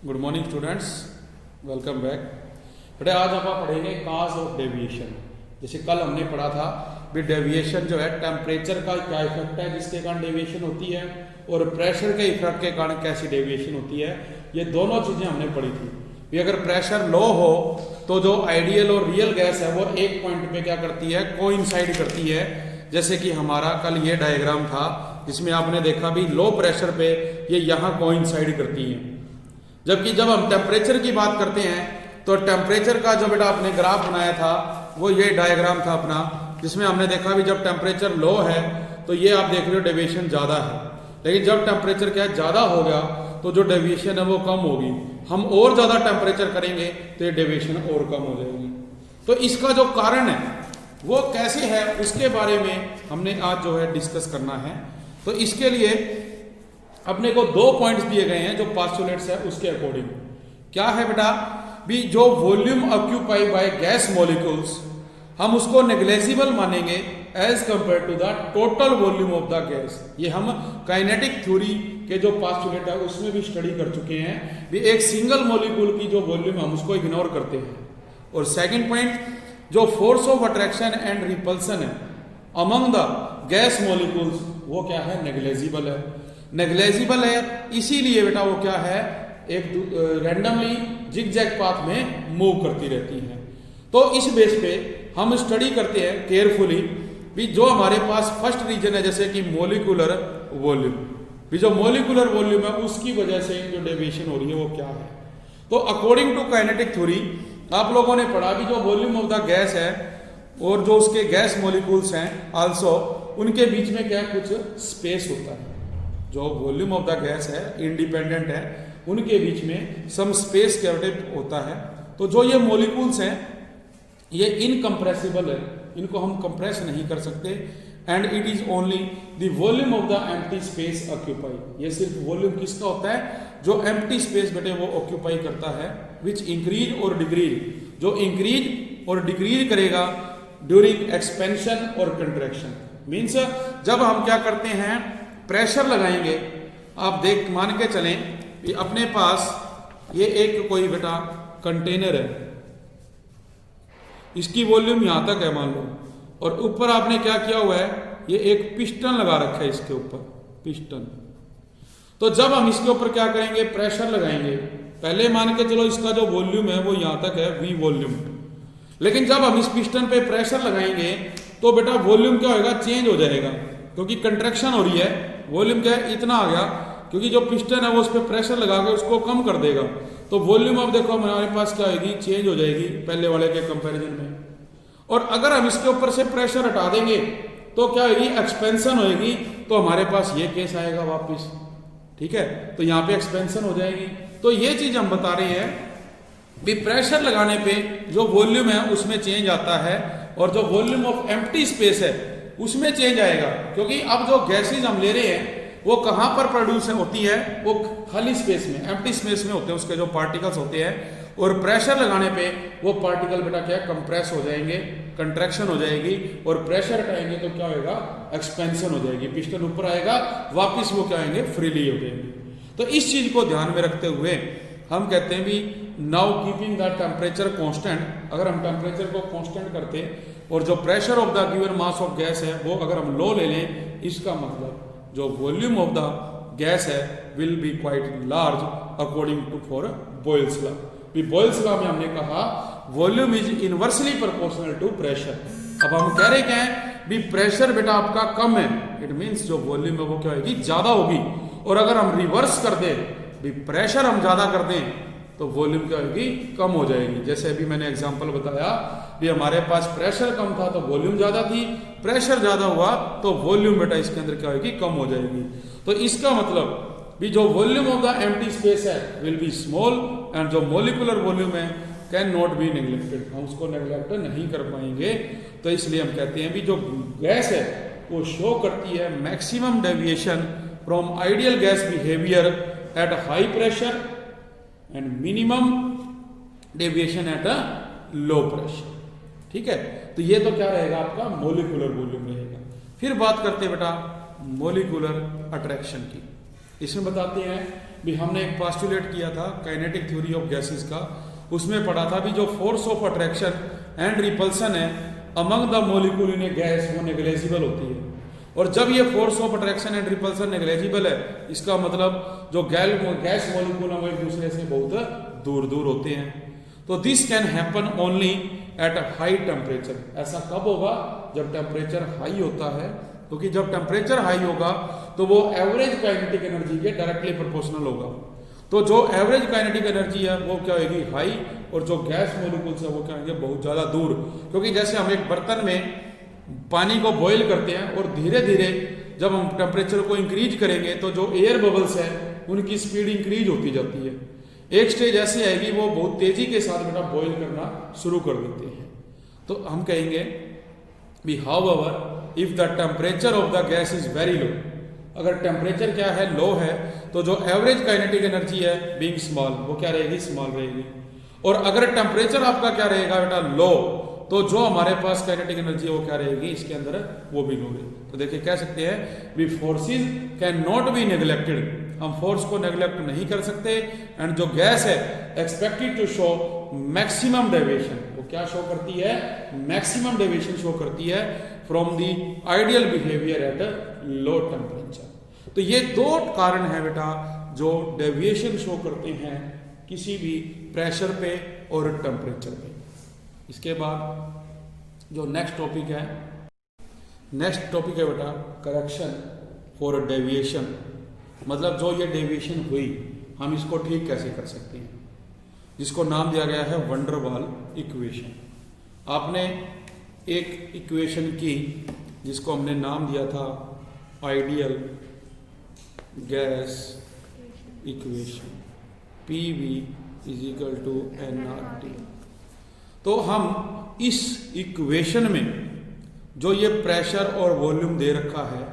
Good morning students, welcome back. बेटा आज आप पढ़ेंगे काज ऑफ डेविएशन। जैसे कल हमने पढ़ा था भी डेविएशन जो है टेम्परेचर का क्या इफेक्ट है जिसके कारण डेविएशन होती है, और प्रेशर के इफेक्ट के कारण कैसी डेविएशन होती है। ये दोनों चीजें हमने पढ़ी थी भी अगर प्रेशर लो हो तो जो आइडियल और रियल गैस है वो एक पॉइंट पे क्या करती है, कोइंसाइड करती है। जैसे कि हमारा कल ये डायग्राम था जिसमें आपने देखा भी लो प्रेशर पे ये यहाँ कोइंसाइड करती है। जबकि जब हम टेम्परेचर की बात करते हैं तो टेम्परेचर का जो बेटा आपने ग्राफ बनाया था वो ये डायग्राम था अपना, जिसमें हमने देखा भी जब टेम्परेचर लो है तो ये आप देख रहे हो डेविएशन ज्यादा है, लेकिन जब टेम्परेचर क्या ज्यादा हो गया तो जो डेविएशन है वो कम होगी। हम और ज्यादा टेम्परेचर करेंगे तो ये डेविएशन और कम हो जाएगी। तो इसका जो कारण है वो कैसे है उसके बारे में हमने आज जो है डिस्कस करना है। तो इसके लिए अपने को दो पॉइंट्स दिए गए हैं जो पास्टुलेट्स है उसके अकॉर्डिंग। क्या है बेटा भी जो volume occupy by gas molecules हम उसको नेग्लेजिबल मानेंगे as compare to the total volume of the gas. ये हम काइनेटिक थ्योरी के जो पास्टुलेट है उसमें भी स्टडी कर चुके हैं भी एक सिंगल मॉलिक्यूल की जो वॉल्यूम हम उसको इग्नोर करते हैं। और सेकंड पॉइंट जो force of attraction and repulsion है अमंग द गैस मॉलिक्यूल्स वो क्या है, नेग्लेजिबल है। नेग्लेजिबल है इसीलिए बेटा वो क्या है, एक रैंडमली जिगजैग पाथ में मूव करती रहती है। तो इस बेस पे हम स्टडी करते हैं केयरफुली भी जो हमारे पास फर्स्ट रीजन है जैसे कि मॉलिक्यूलर वॉल्यूम, भी जो मॉलिक्यूलर वॉल्यूम है उसकी वजह से जो डेविएशन हो रही है वो क्या है। तो अकॉर्डिंग टू काइनेटिक थ्योरी आप लोगों ने पढ़ा भी जो वॉल्यूम ऑफ द गैस है और जो उसके गैस मॉलिक्यूल्स हैं आल्सो उनके बीच में क्या कुछ स्पेस होता है। जो वॉल्यूम ऑफ द गैस है इंडिपेंडेंट है उनके बीच में सम स्पेस क्रिएटेड होता है। तो जो ये मॉलिक्यूल्स हैं ये इनकम्प्रेसिबल है, इनको हम कंप्रेस नहीं कर सकते। And it is only the volume of the empty space occupy. ये सिर्फ वॉल्यूम किसका होता है, जो एम्प्टी स्पेस बेटे वो ऑक्यूपाई करता है, विच इंक्रीज और डिक्रीज, जो इंक्रीज और डिक्रीज करेगा ड्यूरिंग एक्सपेंशन और कंट्रैक्शन। मीन्स जब हम क्या करते हैं प्रेशर लगाएंगे, आप देख मान के चलें कि अपने पास ये एक कोई बेटा कंटेनर है, इसकी वॉल्यूम यहां तक है मान लो, और ऊपर आपने क्या किया हुआ है, ये एक पिस्टन लगा रखा है इसके ऊपर पिस्टन। तो जब हम इसके ऊपर क्या करेंगे प्रेशर लगाएंगे, पहले मान के चलो इसका जो वॉल्यूम है वो यहां तक है V वॉल्यूम, लेकिन जब हम इस पिस्टन पे प्रेशर लगाएंगे तो बेटा वॉल्यूम क्या होगा, चेंज हो जाएगा, क्योंकि कंट्रैक्शन हो रही है। वॉल्यूम क्या है, इतना आ गया, क्योंकि जो पिस्टन है वो उस पर प्रेशर लगा के उसको कम कर देगा। तो वॉल्यूम अब देखो हमारे पास क्या होगी, चेंज हो जाएगी पहले वाले के कंपैरिजन में। और अगर हम इसके ऊपर से प्रेशर हटा देंगे तो क्या होगी, एक्सपेंशन होगी। तो हमारे पास ये केस आएगा वापिस, ठीक है, तो यहाँ पे एक्सपेंशन हो जाएगी। तो ये चीज हम बता रहे हैं भी प्रेशर लगाने पे जो वॉल्यूम है उसमें चेंज आता है, और जो वॉल्यूम ऑफ एम्प्टी स्पेस है उसमें चेंज आएगा, क्योंकि अब जो गैसेज हम ले रहे हैं वो कहां पर प्रोड्यूस होती है, वो खाली स्पेस में, एम्प्टी स्पेस में होते हैं उसके जो पार्टिकल्स होते हैं। और प्रेशर लगाने पे वो पार्टिकल बेटा क्या कंप्रेस हो जाएंगे, कंट्रैक्शन हो जाएगी, और प्रेशर हटाएंगे तो क्या होगा, एक्सपेंशन हो जाएगी, पिस्टन ऊपर आएगा, वापिस वो क्या आएंगे, फ्रीली हो जाएंगे। तो इस चीज को ध्यान में रखते हुए हम कहते हैं भी now keeping the temperature constant. अगर हम टेम्परेचर को कांस्टेंट करते और जो pressure of the given mass of gas है वो अगर हम लो ले लें, इसका मतलब जो वॉल्यूम ऑफ द गैस है will be quite large according to for Boyle's law. Boyle's law में हमने कहा volume is inversely proportional to pressure. अब हम कह रहे हैं भी प्रेशर बेटा आपका कम है, इट मीन्स जो वॉल्यूम है वो क्या होगी, ज्यादा होगी। और अगर हम रिवर्स कर दें भी प्रेशर हम ज्यादा कर दें तो वॉल्यूम क्या होगी, कम हो जाएगी। जैसे अभी मैंने एग्जांपल बताया भी हमारे पास प्रेशर कम था तो वॉल्यूम ज्यादा थी, प्रेशर ज्यादा हुआ तो वॉल्यूम बेटा इसके अंदर क्या होगी, कम हो जाएगी। तो इसका मतलब भी जो volume of the empty space है विल बी स्मॉल, एंड जो मॉलिक्यूलर वॉल्यूम है कैन नॉट बी नेग्लेक्टेड, हम उसको नेग्लेक्ट नहीं कर पाएंगे। तो इसलिए हम कहते हैं भी जो गैस है वो शो करती है maximum deviation from ideal gas behaviour at high pressure and minimum deviation at a low pressure, ठीक है। तो ये तो क्या रहेगा आपका मॉलिक्यूलर वॉल्यूम रहेगा। फिर बात करते हैं बेटा मॉलिक्यूलर अट्रैक्शन की। इसमें बताते हैं भी हमने एक पोस्टुलेट किया था काइनेटिक थ्योरी ऑफ गैसेस का, उसमें पढ़ा था भी जो force of attraction and repulsion है among the molecule in a gas वो नेग्लेजिबल होती है। और जब ये force of attraction and repulsion negligible है, इसका मतलब जो गैस मॉलिक्यूल है वो एक दूसरे से बहुत दूर दूर होते हैं। तो this can happen only at a high temperature. ऐसा कब होगा? जब टेम्परेचर हाई होता है, क्योंकि जब टेम्परेचर हाई होगा तो वो एवरेज काइनेटिक एनर्जी के डायरेक्टली प्रोपोर्शनल होगा। तो जो एवरेज काइनेटिक एनर्जी है वो क्या होगी? हाई। और जो गैस मॉलिक्यूल्स है वो क्या होंगे? बहुत ज़्यादा दूर। क्योंकि जैसे हम एक बर्तन में पानी को बॉईल करते हैं और धीरे धीरे जब हम टेम्परेचर को इंक्रीज करेंगे तो जो एयर बबल्स है उनकी स्पीड इंक्रीज होती जाती है। एक स्टेज ऐसी आएगी वो बहुत तेजी के साथ बेटा बॉईल करना शुरू कर देते हैं। तो हम कहेंगे भी however if the temperature of the gas is very low, अगर टेम्परेचर क्या है? लो है, तो जो एवरेज काइनेटिक एनर्जी है बीइंग स्मॉल वो क्या रहेगी? स्मॉल रहेगी। और अगर टेम्परेचर आपका क्या रहेगा बेटा? लो, तो जो हमारे पास काइनेटिक एनर्जी है वो क्या रहेगी? इसके अंदर वो भी लो रहेगी। तो देखिए कह सकते हैं we forces can not be neglected, हम फोर्स को नेग्लेक्ट नहीं कर सकते। एंड जो गैस है expected to show maximum deviation, वो क्या शो करती है? मैक्सिमम डेविएशन शो करती है from the ideal behaviour at low temperature. तो ये दो कारण है बेटा जो डेविएशन शो करते हैं किसी भी प्रेशर पे और टेम्परेचर पे। इसके बाद जो नेक्स्ट टॉपिक है बेटा करेक्शन फॉर डेविएशन, मतलब जो ये डेविएशन हुई हम इसको ठीक कैसे कर सकते हैं, जिसको नाम दिया गया है वंडर वाल इक्वेशन। आपने एक इक्वेशन की जिसको हमने नाम दिया था ideal gas equation, PV = nRT। तो हम इस इक्वेशन में जो ये प्रेशर और वॉल्यूम दे रखा है,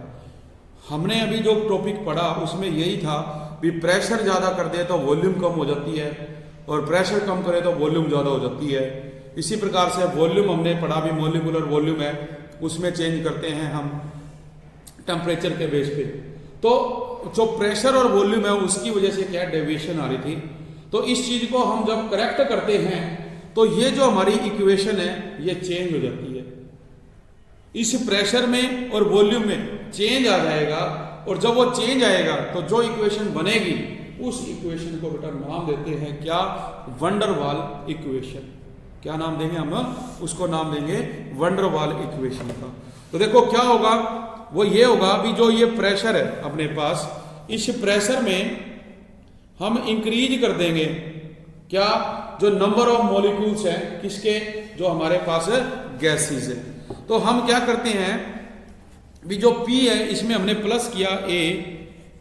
हमने अभी जो टॉपिक पढ़ा उसमें यही था भी प्रेशर ज़्यादा कर दे तो वॉल्यूम कम हो जाती है और प्रेशर कम करे तो वॉल्यूम ज़्यादा हो जाती है। इसी प्रकार से वॉल्यूम हमने पढ़ा भी मोलिकुलर वॉल्यूम है, उसमें चेंज करते हैं हम टेम्परेचर के बेस पे। तो जो प्रेशर और वॉल्यूम है उसकी वजह से क्या डेविएशन आ रही थी। तो इस चीज़ को हम जब करेक्ट करते हैं तो ये जो हमारी इक्वेशन है ये चेंज हो जाती है। इस प्रेशर में और वॉल्यूम में चेंज आ जाएगा और जब वो चेंज आएगा तो जो इक्वेशन बनेगी उस इक्वेशन को बेटा नाम देते हैं क्या? वंडर वाल इक्वेशन। क्या नाम देंगे हम? उसको नाम देंगे वंडर वाल इक्वेशन का। तो देखो क्या होगा, वो ये होगा भी जो ये प्रेशर है अपने पास, इस प्रेशर में हम इंक्रीज कर देंगे क्या? जो नंबर ऑफ मॉलिक्यूल्स है किसके? जो हमारे पास गैसेस है। तो हम क्या करते हैं भी जो P है इसमें हमने प्लस किया A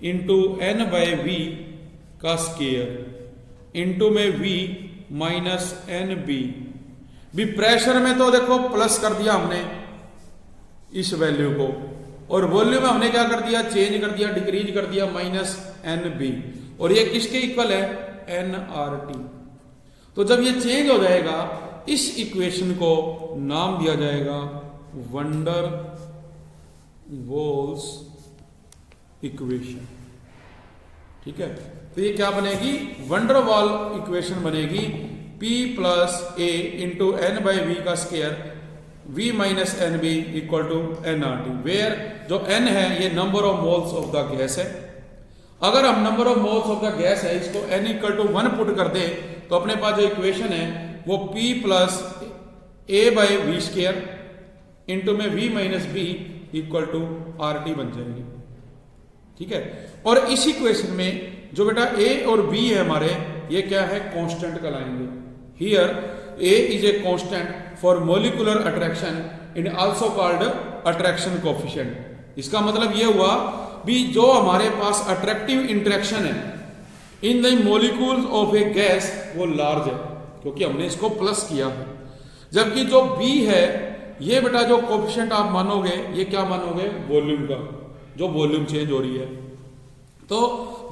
इंटू N/V का स्केयर इंटू में V माइनस NB। भी प्रेशर में तो देखो प्लस कर दिया हमने इस वैल्यू को, और वॉल्यूम में हमने क्या कर दिया? चेंज कर दिया, डिक्रीज कर दिया, माइनस NB। और ये किसके इक्वल है? nRT। तो जब ये चेंज हो जाएगा इस इक्वेशन को नाम दिया जाएगा वंडर वॉल्स इक्वेशन। ठीक है, तो ये क्या बनेगी? वंडर वॉल इक्वेशन बनेगी P + A इंटू N/V का square V minus NB = nRT, where जो N है ये number of moles of the gas है। अगर हम number of moles of the gas है इसको N = 1 पुट कर दे तो अपने पास जो इक्वेशन है वो P + A/V² इंटू में V माइनस B = RT बन जाएगी। ठीक है, और इस इक्वेशन में जो बेटा A और B है हमारे, ये क्या है? कांस्टेंट कहलाएंगे। Here A is a constant for molecular attraction in also called attraction coefficient. इसका मतलब ये हुआ भी जो हमारे पास अट्रैक्टिव इंटरेक्शन है in the molecules of A gas वो लार्ज है, क्योंकि हमने इसको प्लस किया है। जबकि जो B है ये बेटा जो कोफिशिएंट आप मानोगे ये क्या मानोगे? वॉल्यूम का, जो वॉल्यूम चेंज हो रही है। तो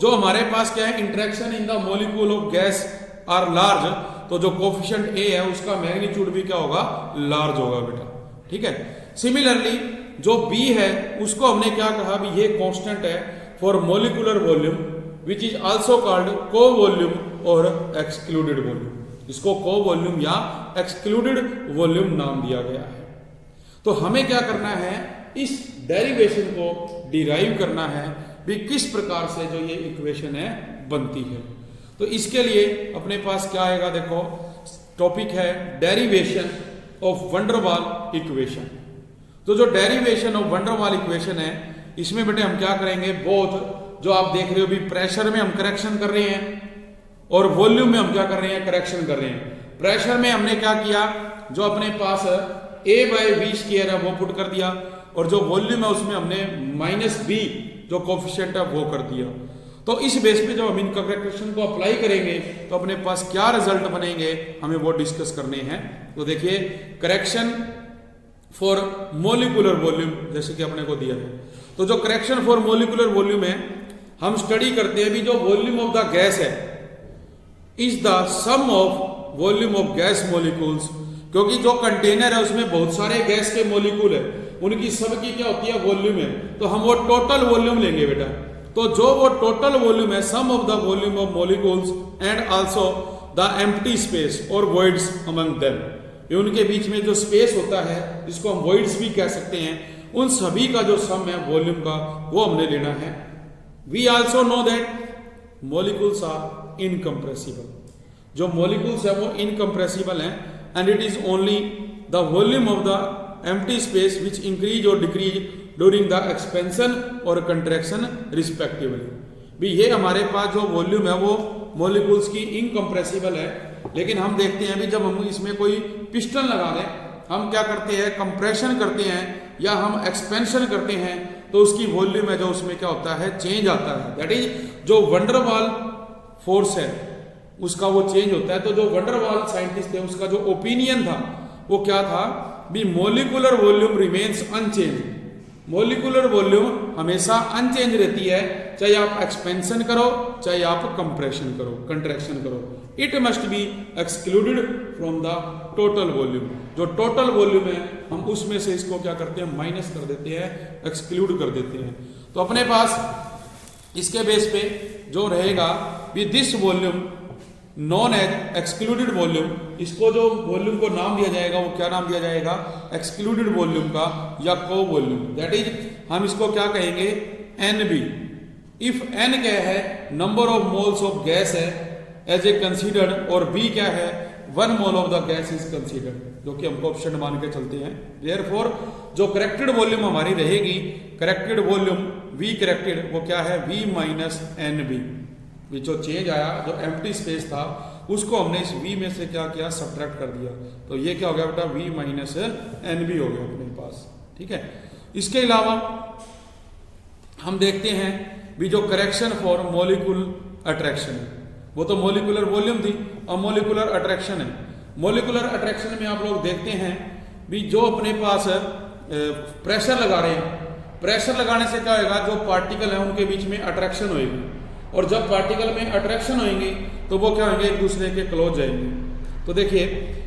जो हमारे पास क्या है? Interaction in the molecule of gas are large, तो जो कोफिशिएंट A है उसका मैग्नीट्यूड भी क्या होगा? लार्ज होगा बेटा। ठीक है, सिमिलरली जो B है उसको हमने क्या कहा भी ये कांस्टेंट है for molecular volume, which is also called को वॉल्यूम और एक्सक्लूडेड वॉल्यूम। इसको को वॉल्यूम या एक्सक्लूडेड वॉल्यूम नाम दिया गया है। तो हमें क्या करना है, इस डेरिवेशन को डिराइव करना है भी किस प्रकार से जो ये इक्वेशन है बनती है। तो इसके लिए अपने पास क्या आएगा, देखो टॉपिक है डेरिवेशन ऑफ वैन डर वाल इक्वेशन। तो जो डेरिवेशन ऑफ वैन डर वाल इक्वेशन है, इसमें बेटे हम क्या करेंगे, बोथ जो आप देख रहे हो भी प्रेशर में हम करेक्शन कर रहे हैं और वॉल्यूम में हम क्या कर रहे हैं, करेक्शन कर रहे हैं। प्रेशर में हमने क्या किया, जो अपने पास A/V² है वो पुट कर दिया, और जो वॉल्यूम है उसमें हमने -B जो कोफिशिएंट है वो कर दिया। तो इस बेस पे जब हम इन करेक्शन को अप्लाई करेंगे तो अपने पास क्या रिजल्ट बनेंगे, हमें वो डिस्कस करने हैं। तो देखिए करेक्शन फॉर मोलिकुलर वॉल्यूम जैसे कि अपने को दिया है, तो जो करेक्शन फॉर मोलिकुलर वॉल्यूम है हम स्टडी करते हैं भी जो वॉल्यूम ऑफ द गैस है is the sum of volume of gas molecules, क्योंकि जो कंटेनर है उसमें बहुत सारे गैस के मोलिकुल है, उनकी सबकी क्या होती है, वॉल्यूम है। तो हम वो टोटल वॉल्यूम लेंगे बेटा, तो जो वो टोटल वॉल्यूम है sum of the volume of molecules and also the empty space और वॉइड्स अमंग देम, ये उनके बीच में जो स्पेस होता है जिसको हम वॉइड्स भी कह सकते हैं, उन सभी का जो सम है वॉल्यूम का वो हमने लेना है। We also know that molecules are incompressible, जो मॉलिक्यूल्स है वो इनकम्प्रेसिबल हैं, and it is only the volume of the empty space which increase और डिक्रीज ड्यूरिंग द एक्सपेंशन और कंट्रैक्शन रिस्पेक्टिवली। भी ये हमारे पास जो वॉल्यूम है वो मॉलिक्यूल्स की इनकम्प्रेसिबल है, लेकिन हम देखते हैं भी जब हम इसमें कोई पिस्टन लगा दें, हम क्या करते हैं, कंप्रेशन करते हैं या हम एक्सपेंशन करते हैं, तो उसकी वॉल्यूम है जो उसमें क्या होता है, चेंज आता है। दैट इज जो वैन डर वाल फोर्स है उसका वो चेंज होता है। तो जो वैन डर वाल साइंटिस्ट थे उसका जो ओपिनियन था वो क्या था, भी molecular volume remains unchange, molecular volume हमेशा अनचेंज रहती है, चाहे आप एक्सपेंशन करो चाहे आप कंप्रेशन करो, कंट्रैक्शन करो। It must be excluded from the total volume, जो टोटल वॉल्यूम है हम उसमें से इसको क्या करते हैं, माइनस कर देते हैं, एक्सक्लूड कर देते हैं। तो अपने पास इसके बेस पे जो रहेगा भी this volume known as excluded volume, इसको जो वॉल्यूम को नाम दिया जाएगा वो क्या नाम दिया जाएगा, एक्सक्लूडेड वॉल्यूम का या को वॉल्यूम। दैट इज हम इसको क्या कहेंगे, NB। इफ N क्या है, number of moles of gas है एज ए कंसीडर्ड, और B क्या है, 1 mole of the gas is considered, जो कि हम कोएफिशिएंट मान के चलते हैं। देयरफॉर जो करेक्टेड वॉल्यूम हमारी रहेगी, करेक्टेड वॉल्यूम V करेक्टेड वो क्या है, V - NB। जो चेंज आया, जो एम्प्टी स्पेस था उसको हमने इस V में से क्या किया, सब्ट्रैक्ट कर दिया, तो ये क्या हो गया बेटा, V - NB हो गया अपने पास। ठीक है, इसके अलावा हम देखते हैं भी जो करेक्शन फॉर मॉलिक्यूल अट्रैक्शन है, वो तो मॉलिकुलर वॉल्यूम थी, और मॉलिकुलर अट्रैक्शन है। मॉलिकुलर अट्रैक्शन में आप लोग देखते हैं भी जो अपने पास प्रेशर लगा रहे हैं, प्रेशर लगाने से क्या होगा, जो पार्टिकल है उनके बीच में अट्रैक्शन होगी, और जब पार्टिकल में अट्रैक्शन होंगी तो वो क्या होंगे, एक दूसरे के क्लोज जाएंगे। तो देखिए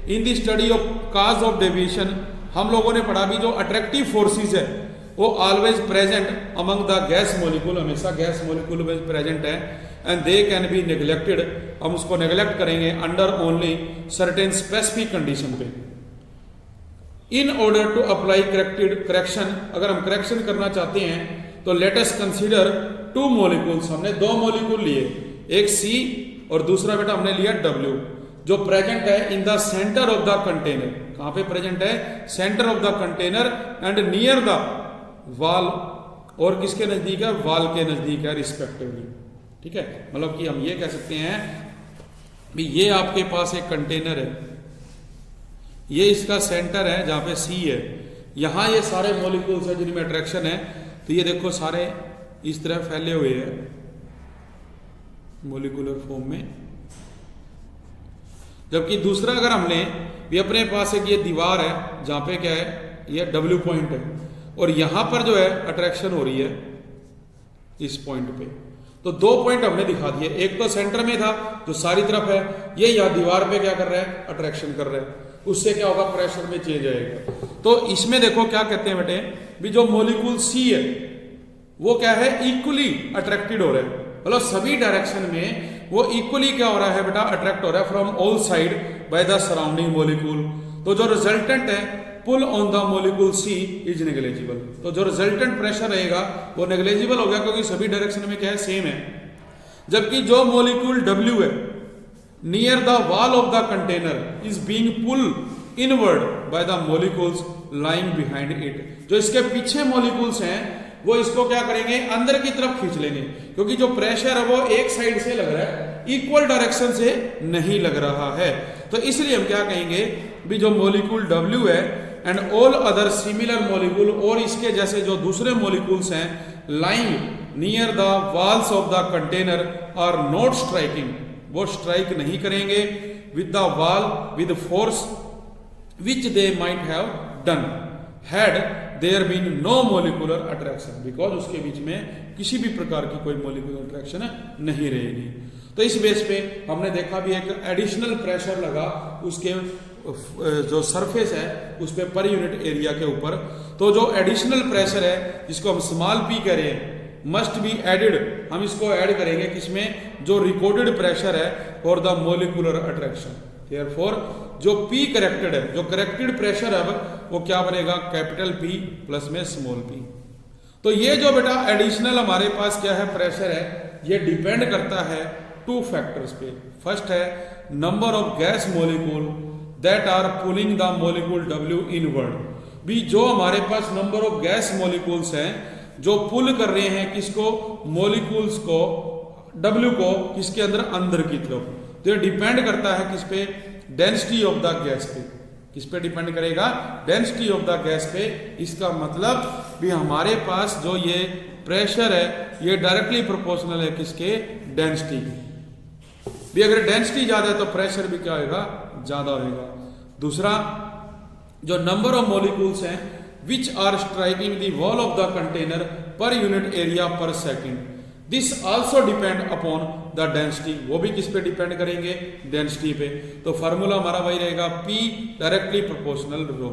in the study of cause of deviation हम लोगों ने पढ़ा भी जो अट्रैक्टिव फोर्सेस है वो always present among the gas molecule, हमेशा गैस मॉलिक्यूल में प्रेजेंट है, and they can be neglected, हम उसको नेग्लेक्ट करेंगे under only certain specific condition पे। In order to apply correction, अगर हम करेक्शन करना चाहते हैं तो लेट अस कंसीडर 2 मॉलिक्यूल्स, हमने 2 मॉलिक्यूल लिए, एक C और दूसरा बेटा हमने लिया W, जो प्रेजेंट है in the centre of the container. कहां पे प्रेजेंट है, centre of the container and near the वाल, और किसके नजदीक है, वाल के नजदीक है रिस्पेक्टिवली। ठीक है, मतलब कि हम ये कह सकते हैं भी ये आपके पास एक कंटेनर है, ये इसका सेंटर है जहां पे C है, यहां ये सारे मॉलिक्यूल्स है जिनमें अट्रैक्शन है, तो ये देखो सारे इस तरह फैले हुए हैं मॉलिक्यूलर फॉर्म में। जबकि दूसरा अगर हम लें भी अपने पास एक ये दीवार है जहां पे क्या है, ये W पॉइंट है, और यहां पर जो है अट्रैक्शन हो रही है इस पॉइंट पे। तो 2 पॉइंट हमने दिखा दिए, एक तो सेंटर में था जो सारी तरफ है, ये यहां दीवार पे क्या कर रहा है, अट्रैक्शन कर रहा है, उससे क्या होगा, प्रेशर में चेंज आएगा। तो इसमें देखो क्या कहते हैं बेटे, भी जो मॉलिक्यूल C है वो क्या है, इक्वली अट्रैक्टेड हो रहा है, मतलब सभी डायरेक्शन में वो इक्वली क्या हो रहा है बेटा, अट्रैक्ट हो रहा है from all side by the surrounding molecule. तो जो रिजल्टेंट है pull on the molecule C is negligible. तो जो रिजल्टेंट प्रेशर रहेगा वो नेग्लेजिबल हो गया, क्योंकि सभी डायरेक्शन में क्या है, सेम है। जबकि जो मॉलिक्यूल W है near the wall of the container is being pull inward by the molecules lying behind it. जो इसके पीछे मॉलिक्यूल्स हैं वो इसको क्या करेंगे, अंदर की तरफ खींच लेंगे, क्योंकि जो प्रेशर है वो एक साइड से लग रहा है, इक्वल डायरेक्शन से नहीं लग रहा है। तो इसलिए हम क्या कहेंगे भी जो मॉलिक्यूल W है and all other similar molecule, और इसके जैसे जो दूसरे मॉलिक्यूल्स हैं, lying near the walls of the container are not striking, वो स्ट्राइक नहीं करेंगे with the wall with force which they might have done had there been no molecular attraction, because उसके बीच में किसी भी प्रकार की कोई मॉलिक्यूलर अट्रैक्शन नहीं रहेगी। तो इस बेस पे हमने देखा भी एक एडिशनल प्रेशर लगा उसके जो सरफेस है उस पे पर यूनिट एरिया के ऊपर। तो जो एडिशनल प्रेशर है जिसको हम स्मॉल p कह रहे हैं मस्ट बी एडेड, हम इसको ऐड करेंगे किसमें, जो रिकॉर्डेड प्रेशर है for the molecular attraction. Therefore जो P करेक्टेड है, जो करेक्टेड प्रेशर है वो क्या बनेगा, कैपिटल P प्लस में स्मॉल p। तो ये जो बेटा एडिशनल हमारे पास क्या है प्रेशर है, ये डिपेंड करता है टू फैक्टर्स पे। फर्स्ट है number of gas molecule that are pulling the molecule W inward. भी जो हमारे पास नंबर ऑफ गैस मॉलिक्यूल्स हैं जो पुल कर रहे हैं किसको, मॉलिक्यूल्स को, W को किसके अंदर की तरफ। तो ये डिपेंड करता है किस पे, डेंसिटी ऑफ द गैस पे। किस पे डिपेंड करेगा, डेंसिटी ऑफ द गैस पे। इसका मतलब भी हमारे पास जो ये प्रेशर है ये डायरेक्टली प्रोपोर्शनल है किसके, डेंसिटी भी। अगर डेंसिटी ज्यादा है तो प्रेशर भी क्या होगा, ज्यादा होगा। दूसरा जो नंबर ऑफ मॉलिक्यूल्स हैं which are striking the wall of the container per unit area per second, this also depend upon the density. वो भी किस पे डिपेंड करेंगे, डेंसिटी पे। तो फार्मूला हमारा वही रहेगा P डायरेक्टली प्रोपोर्शनल रो।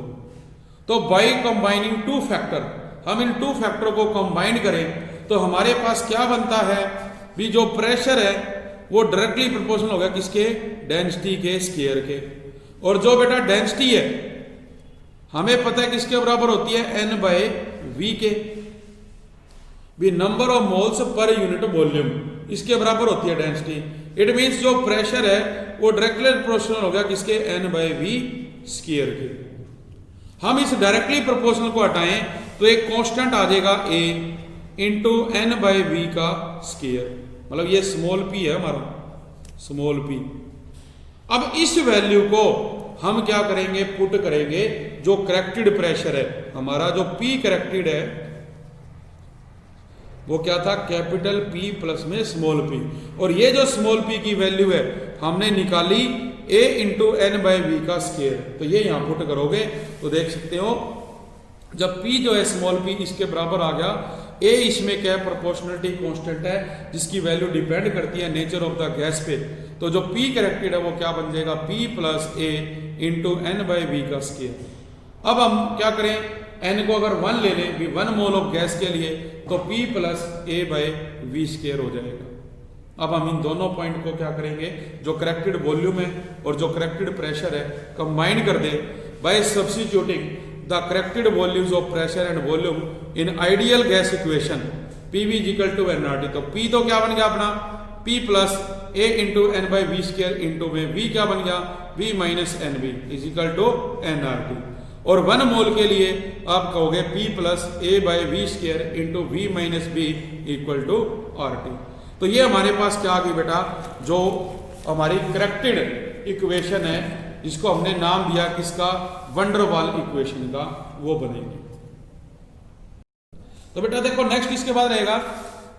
तो बाय कंबाइनिंग टू फैक्टर, हम इन टू फैक्टर को कंबाइन करें तो हमारे पास क्या बनता है भी, जो प्रेशर है वो डायरेक्टली प्रोपोर्शनल होगा किसके, डेंसिटी के स्क्वायर के। और जो बेटा डेंसिटी है हमें पता है किसके बराबर होती है, N/V के। भी number of moles per unit volume इसके बराबर होती है डेंसिटी। इट मींस जो प्रेशर है वो डायरेक्टली प्रोपोर्शनल हो गया किसके, N/V स्क्वायर के। हम इस डायरेक्टली प्रोपोर्शनल को हटाएं तो एक कांस्टेंट आ जाएगा A इंटू N/V का स्क्वायर, मतलब ये स्मॉल p है हमारा, स्मॉल p। अब इस वैल्यू को हम क्या करेंगे, पुट करेंगे जो करेक्टेड प्रेशर है हमारा, जो P करेक्टेड है वो क्या था, कैपिटल P प्लस में स्मॉल p। और ये जो स्मॉल p की वैल्यू है हमने निकाली A इंटू N/V का स्क्वायर। तो ये यहां पुट करोगे तो देख सकते हो जब P जो है स्मॉल p इसके बराबर आ गया, A इसमें क्या है, प्रोपोर्शनलिटी कांस्टेंट है जिसकी वैल्यू डिपेंड करती है नेचर ऑफ द गैस पे। तो जो P करेक्टेड है वो क्या बन जाएगा, P plus A into N/V का स्क्वायर। अब हम क्या करें, N को अगर 1 ले लें भी 1 मोल ऑफ गैस के लिए तो P प्लस A/V स्क्वायर हो जाएगा। अब हम इन दोनों पॉइंट को क्या करेंगे, जो करेक्टेड वॉल्यूम है और जो करेक्टेड प्रेशर है कंबाइन कर दे by substituting the corrected volumes of pressure and volume in ideal gas equation PV is equal to nRT। तो P तो क्या बन गया अपना, P plus A into N/V square into में V क्या बन गया, V minus NV is equal to nRT। और 1 मोल के लिए आप कहोगे P plus A/V square into V minus B equal to RT। तो ये हमारे पास क्या आ गई बेटा, जो हमारी करेक्टेड इक्वेशन है जिसको हमने नाम दिया किसका, वंडर वाल इक्वेशन का, वो बनेगी। तो बेटा देखो नेक्स्ट इसके बाद रहेगा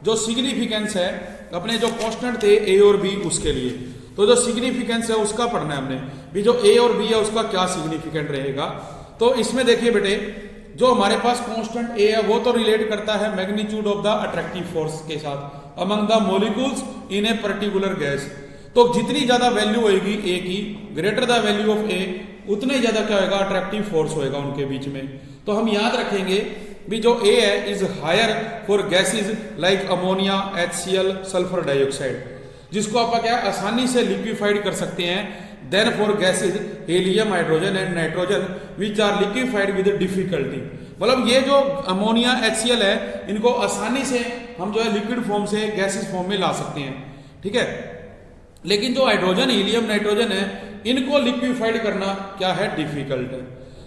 जो सिग्निफिकेंस है, अपने जो कांस्टेंट थे A और B उसके लिए। तो जो सिग्निफिकेंस है उसका पढ़ना है हमने भी, जो A और B है उसका क्या सिग्निफिकेंट रहेगा। तो इसमें देखिए बेटे जो हमारे पास कांस्टेंट A है वो तो रिलेट करता है magnitude of the attractive force के साथ among the molecules in a particular gas. तो जितनी ज्यादा वैल्यू होगी A की, greater the value of A, उतना ही ज्यादा क्या होगा, अट्रैक्टिव फोर्स होगा उनके बीच में। तो हम याद रखेंगे भी जो ए है is higher for gases like ammonia, HCl, sulphur dioxide, जिसको आप क्या आसानी से लिक्विफाइड कर सकते हैं, then for gases helium, hydrogen and nitrogen which are liquefied with difficulty. मतलब ये जो अमोनिया, HCl है, इनको आसानी से हम जो है लिक्विड फॉर्म से गैसेज फॉर्म में ला सकते हैं, ठीक है। लेकिन जो हाइड्रोजन, हीलियम, नाइट्रोजन है, इनको लिक्विफाइड करना क्या है, डिफिकल्ट है।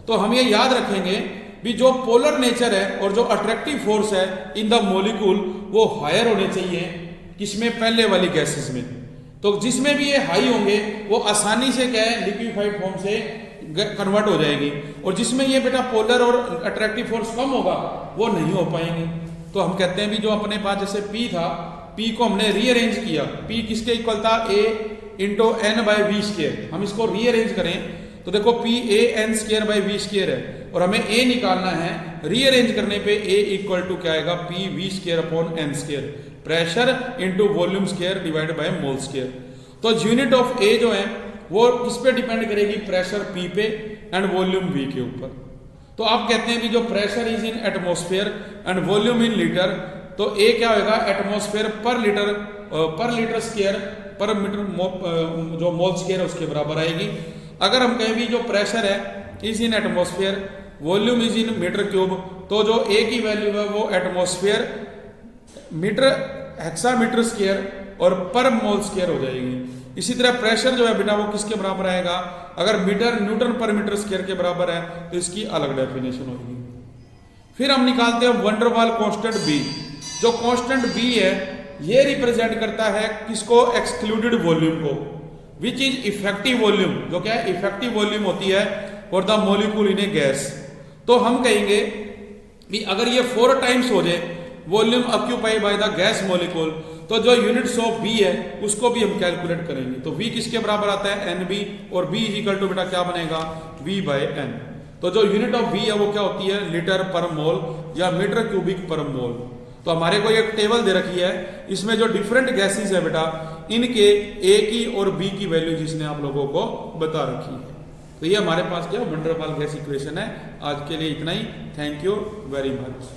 तो हम ये याद रखेंगे भी जो पोलर नेचर है और जो अट्रैक्टिव फोर्स है इन द मॉलिक्यूल वो हायर होने चाहिए, किसमें, पहले वाली गैसेस में। तो जिसमें भी ये हाई होंगे वो आसानी से क्या है, लिक्विफाइड फॉर्म से कन्वर्ट हो जाएगी, और जिसमें ये बेटा पोलर और अट्रैक्टिव फोर्स कम होगा वो नहीं हो पाएंगे। तो हम कहते हैं भी जो अपने पास जैसे P था, P को हमने रीअरेंज किया, P किसके इक्वल था, A into N by V square. हम इसको रीअरेंज करें तो देखो P A N square by V square है, और हमें A निकालना है। रीअरेंज करने पे A इक्वल टू क्या आएगा, P V square upon N square, pressure into volume square divide by mole square. तो यूनिट ऑफ A जो है वो किस पे डिपेंड करेगी, प्रेशर P पे एंड वॉल्यूम V के ऊपर। तो आप कहते हैं कि जो pressure is in atmosphere and volume in litre, तो A क्या होगा, एटमॉस्फेयर पर लीटर स्क्वायर पर मीटर जो मोल स्क्वायर है उसके बराबर आएगी। अगर हम कहें भी जो प्रेशर है is in atmosphere, volume is in metre cube, तो जो A की वैल्यू है वो एटमॉस्फेयर मीटर हेक्सामीटर स्क्वायर और पर मोल स्क्वायर हो जाएगी। इसी तरह प्रेशर जो है बेटा वो किसके बराबर आएगा, अगर मीटर न्यूटन पर मीटर स्क्वायर के बराबर है तो इसकी अलग डेफिनेशन होगी। फिर हम निकालते हैं वंडरवाल कांस्टेंट B। जो कांस्टेंट B है ये रिप्रेजेंट करता है किसको, एक्सक्लूडेड वॉल्यूम को, विच इज इफेक्टिव वॉल्यूम, जो क्या है इफेक्टिव वॉल्यूम होती है for the molecule in a gas. तो हम कहेंगे कि अगर ये 4 टाइम्स हो जाए volume occupy by the gas molecule, तो जो यूनिट्स ऑफ B है उसको भी हम कैलकुलेट करेंगे। तो V किसके बराबर आता है, NB, और B इक्वल टू बेटा क्या बनेगा, V बाय N। तो जो यूनिट ऑफ B है वो क्या होती है, लीटर पर मोल या मीटर क्यूबिक पर मोल। तो हमारे को एक टेबल दे रखी है, इसमें जो डिफरेंट गैसेस है बेटा इनके A की और B की वैल्यू जिसने आप लोगों को बता रखी है। तो ये हमारे पास क्या वंडरवाल गैस इक्वेशन है। आज के लिए इतना ही, थैंक यू वेरी मच।